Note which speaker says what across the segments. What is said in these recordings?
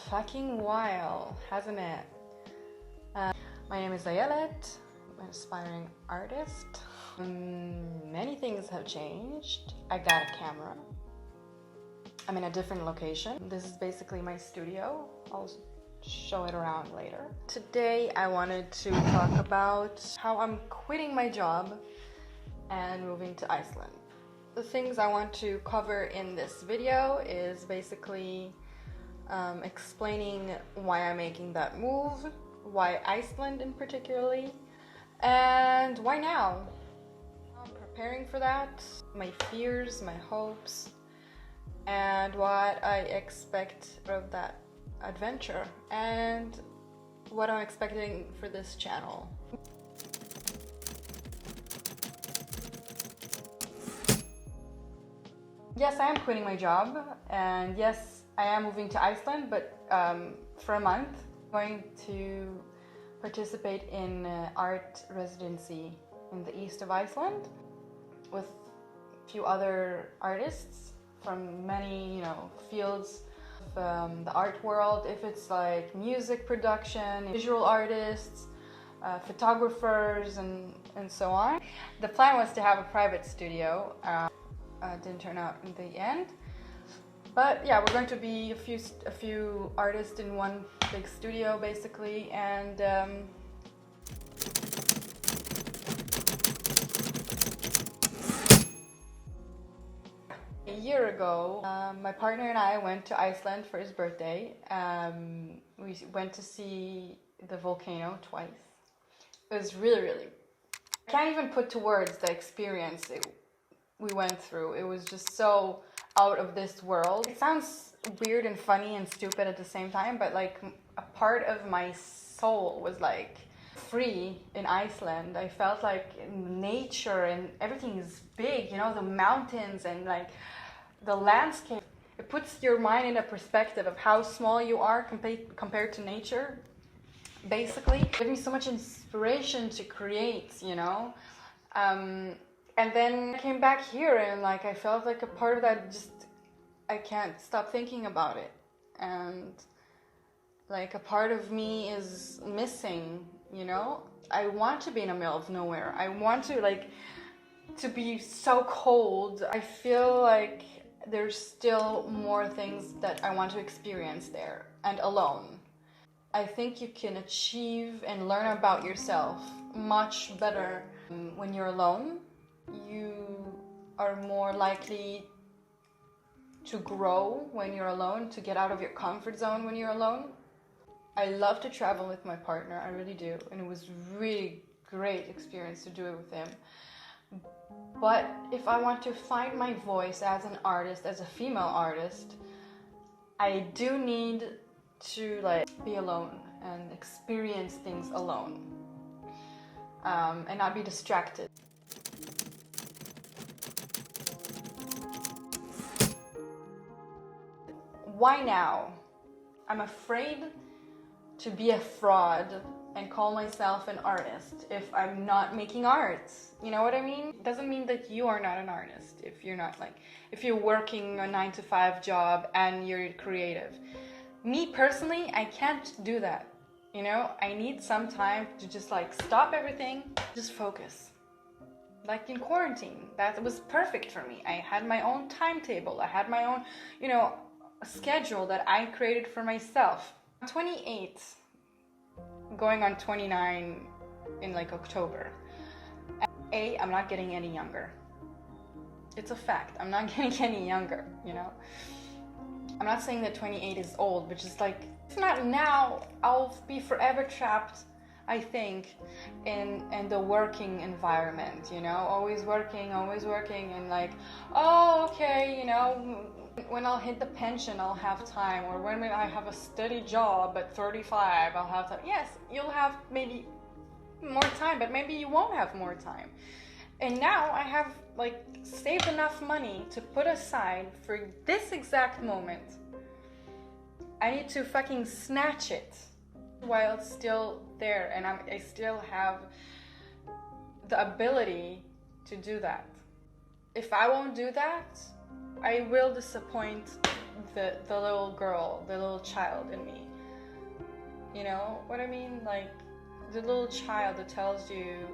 Speaker 1: fucking while, hasn't it? My name is Ayelet. I'm an aspiring artist. Many things have changed. I got a camera. I'm in a different location. This is basically my studio. I'll show it around later. Today I wanted to talk about how I'm quitting my job and moving to Iceland. The things I want to cover in this video is basically explaining why I'm making that move, why Iceland in particularly, and why now. I'm preparing for that, my fears, my hopes, and what I expect of that adventure, and what I'm expecting for this channel. Yes, I am quitting my job, and yes, I am moving to Iceland, but for a month. I'm going to participate in art residency in the east of Iceland with a few other artists from many, fields of the art world. If it's like music production, visual artists, photographers, and so on. The plan was to have a private studio. Didn't turn out in the end. But yeah, we're going to be a few artists in one big studio basically, and a year ago, my partner and I went to Iceland for his birthday. We went to see the volcano twice. It was really, I can't even put to words the experience we went through. It was just so out of this world. It sounds weird and funny and stupid at the same time, but like a part of my soul was like free in Iceland. I felt like nature and everything is big, the mountains and like the landscape. It puts your mind in a perspective of how small you are compared to nature. Basically, it gave me so much inspiration to create, and then I came back here and like I felt like a part of that, just I can't stop thinking about it, and like a part of me is missing. I want to be in the middle of nowhere. I want to be so cold. I feel like there's still more things that I want to experience there, and alone. I think you can achieve and learn about yourself much better when you're alone. You are more likely to grow when you're alone, to get out of your comfort zone when you're alone. I love to travel with my partner, I really do, and it was really great experience to do it with him. But if I want to find my voice as an artist, as a female artist, I do need to be alone and experience things alone, and not be distracted. Why now? I'm afraid to be a fraud and call myself an artist if I'm not making art. You know what I mean? It doesn't mean that you are not an artist if you're not if you're working a 9-to-5 job and you're creative. Me personally, I can't do that. I need some time to just stop everything, just focus. Like in quarantine, that was perfect for me. I had my own timetable. I had my own, schedule that I created for myself. I'm 28, going on 29 in October. I'm not getting any younger. It's a fact. I'm not getting any younger, I'm not saying that 28 is old, but just if not now, I'll be forever trapped, I think, in the working environment, always working, and oh, okay, when I'll hit the pension, I'll have time, or when I have a steady job at 35, I'll have time. Yes, you'll have maybe more time, but maybe you won't have more time. And now I have saved enough money to put aside for this exact moment. I need to fucking snatch it while it's still there, and I still have the ability to do that. If I won't do that, I will disappoint the little girl, the little child in me. You know what I mean? Like the little child that tells you,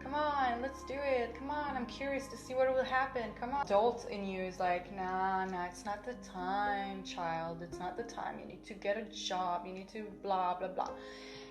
Speaker 1: come on, let's do it. Come on, I'm curious to see what will happen. Come on. Adult in you is like, nah, it's not the time, child. It's not the time. You need to get a job. You need to blah, blah, blah.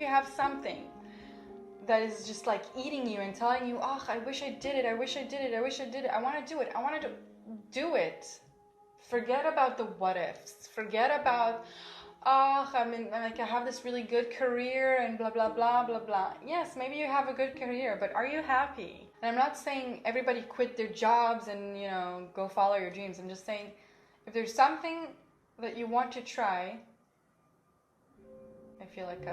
Speaker 1: You have something that is just like eating you and telling you, oh, I wish I did it. I wish I did it. I wish I did it. I want to do it. I want to do it. Forget about the what ifs. Forget about, oh, I have this really good career and blah, blah, blah, blah, blah. Yes, maybe you have a good career, but are you happy? And I'm not saying everybody quit their jobs and, go follow your dreams. I'm just saying, if there's something that you want to try, I feel like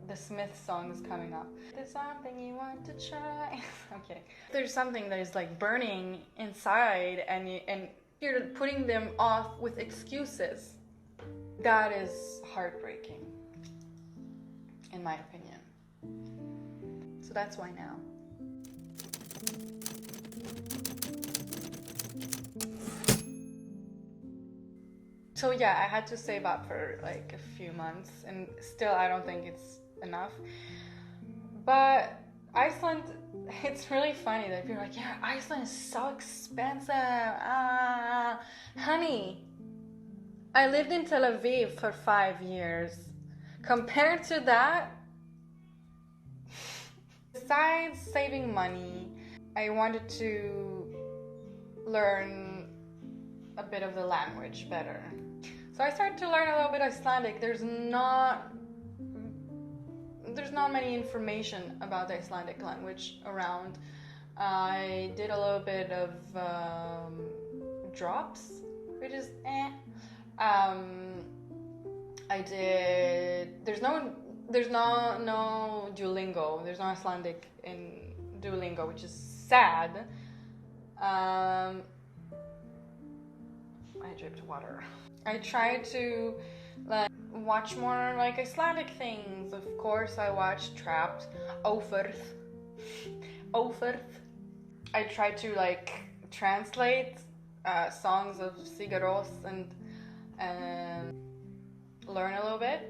Speaker 1: the Smiths song is coming up. There's something you want to try. I'm kidding. There's something that is like burning inside and you're putting them off with excuses. That is heartbreaking, in my opinion. So that's why now. So yeah, I had to save up for like a few months, and still I don't think it's enough. But Iceland, it's really funny that people are like, yeah, Iceland is so expensive. Honey, I lived in Tel Aviv for 5 years. Compared to that, besides saving money, I wanted to learn a bit of the language better. So I started to learn a little bit Icelandic. There's not many information about the Icelandic language around. I did a little bit of drops, which is I did. There's no Duolingo. There's no Icelandic in Duolingo, which is sad. I dripped water. I tried to watch more like Icelandic things. Of course, I watched Trapped, Ófærð. I tried to translate songs of Sigur Rós and learn a little bit.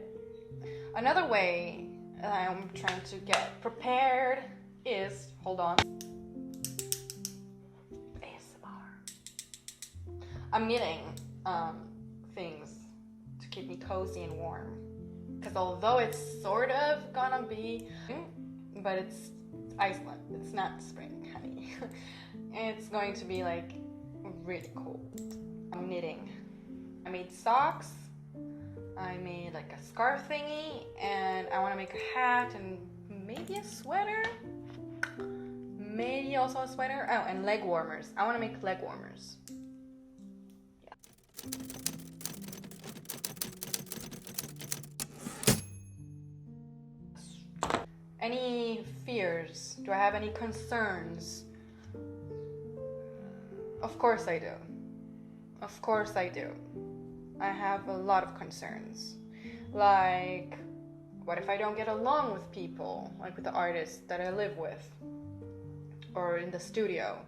Speaker 1: Another way I'm trying to get prepared is, hold on, ASMR. I'm knitting things to keep me cozy and warm, because although it's sort of gonna be, but it's Iceland, it's not spring, honey. It's going to be really cold. I'm knitting. I made socks, I made a scarf thingy, and I want to make a hat and maybe a sweater, maybe also a sweater. Oh, and leg warmers. I want to make leg warmers. Any fears? Do I have any concerns? Of course I do. Of course I do. I have a lot of concerns. Like, what if I don't get along with people? Like with the artists that I live with. Or in the studio.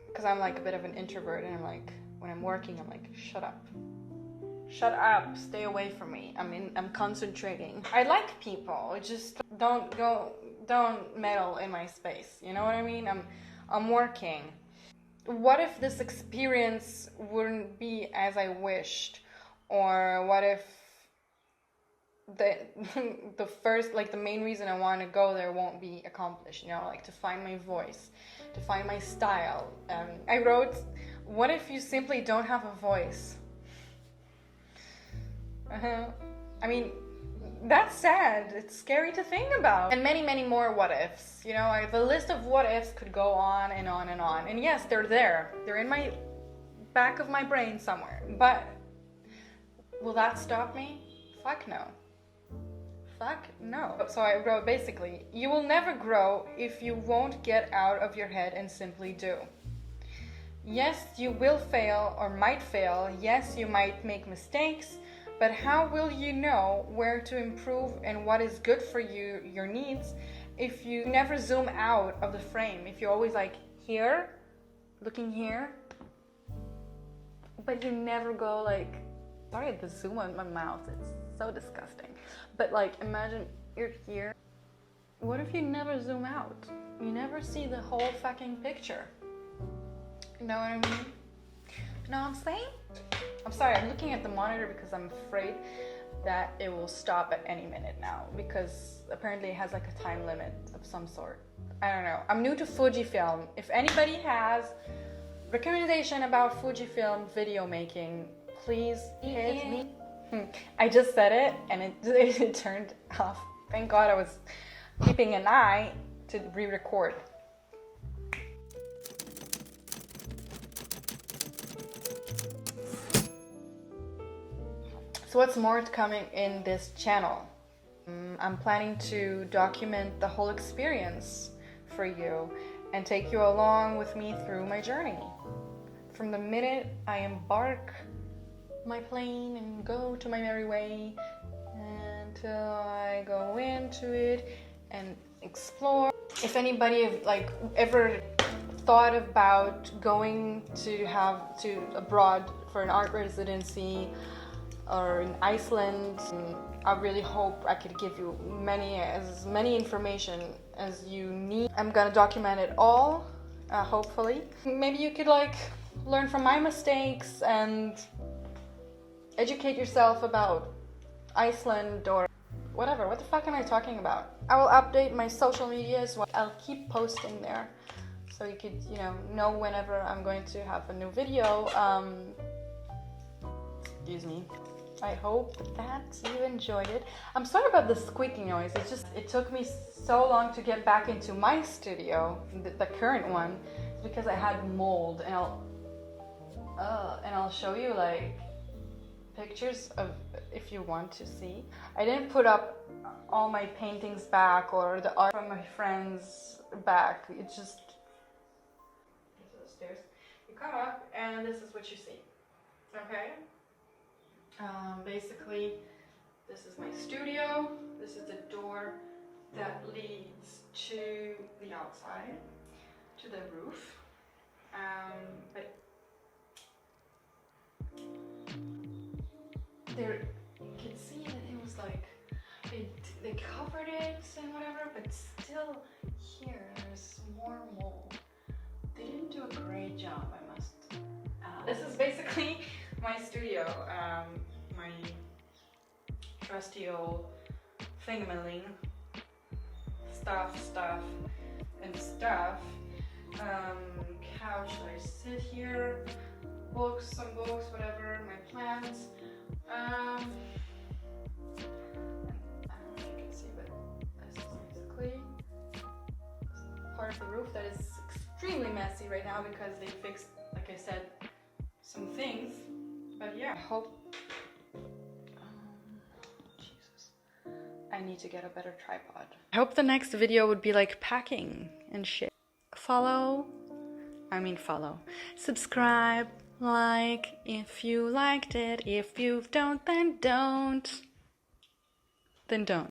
Speaker 1: Because I'm a bit of an introvert, and when I'm working, I'm shut up. Shut up, stay away from me. I'm concentrating. I like people, just don't meddle in my space. You know what I mean? I'm working. What if this experience wouldn't be as I wished? Or what if the first, the main reason I want to go there won't be accomplished, to find my voice, to find my style. I wrote, what if you simply don't have a voice? That's sad. It's scary to think about. And many, many more what ifs. The list of what ifs could go on and on and on. And yes, they're there. They're in my back of my brain somewhere. But will that stop me? Fuck no. Fuck no. So I wrote basically, you will never grow if you won't get out of your head and simply do. Yes, you will fail or might fail. Yes, you might make mistakes. But how will you know where to improve and what is good for you, your needs, if you never zoom out of the frame? If you're always here, looking here, but you never go Sorry, the zoom on my mouth, it's so disgusting. But like, imagine you're here. What if you never zoom out? You never see the whole fucking picture. You know what I mean? You know what I'm saying? I'm sorry, I'm looking at the monitor because I'm afraid that it will stop at any minute now, because apparently it has like a time limit of some sort. I don't know. I'm new to Fujifilm. If anybody has recommendation about Fujifilm video making, please hit me. I just said it and it turned off. Thank God I was keeping an eye to re-record. So what's more coming in this channel? I'm planning to document the whole experience for you and take you along with me through my journey. From the minute I embark my plane and go to my merry way until I go into it and explore. If anybody like ever thought about going to abroad for an art residency or in Iceland, I really hope I could give you as many information as you need. I'm gonna document it all, hopefully. Maybe you could like learn from my mistakes and educate yourself about Iceland or whatever. What the fuck am I talking about? I will update my social media as well. I'll keep posting there so you could, know whenever I'm going to have a new video. Excuse me. I hope that you enjoyed it. I'm sorry about the squeaking noise. It took me so long to get back into my studio, the current one, because I had mold, and I'll show you like pictures of if you want to see. I didn't put up all my paintings back or the art from my friends back. It's just the stairs. You come up and this is what you see. Okay. Basically, this is my studio. This is the door that leads to the outside, to the roof. But there, you can see that it was like they covered it and whatever, but still here there's more mold. They didn't do a great job, I must add. This is basically my studio, my trusty old thingamaling stuff. Couch that I sit here, some books, whatever, my plants. I don't know if you can see, but this is basically part of the roof that is extremely messy right now because they fixed, like I said, some things. But yeah, I hope. Jesus, I need to get a better tripod. I hope the next video would be like packing and shit. Follow. Subscribe, like if you liked it. If you don't, then don't.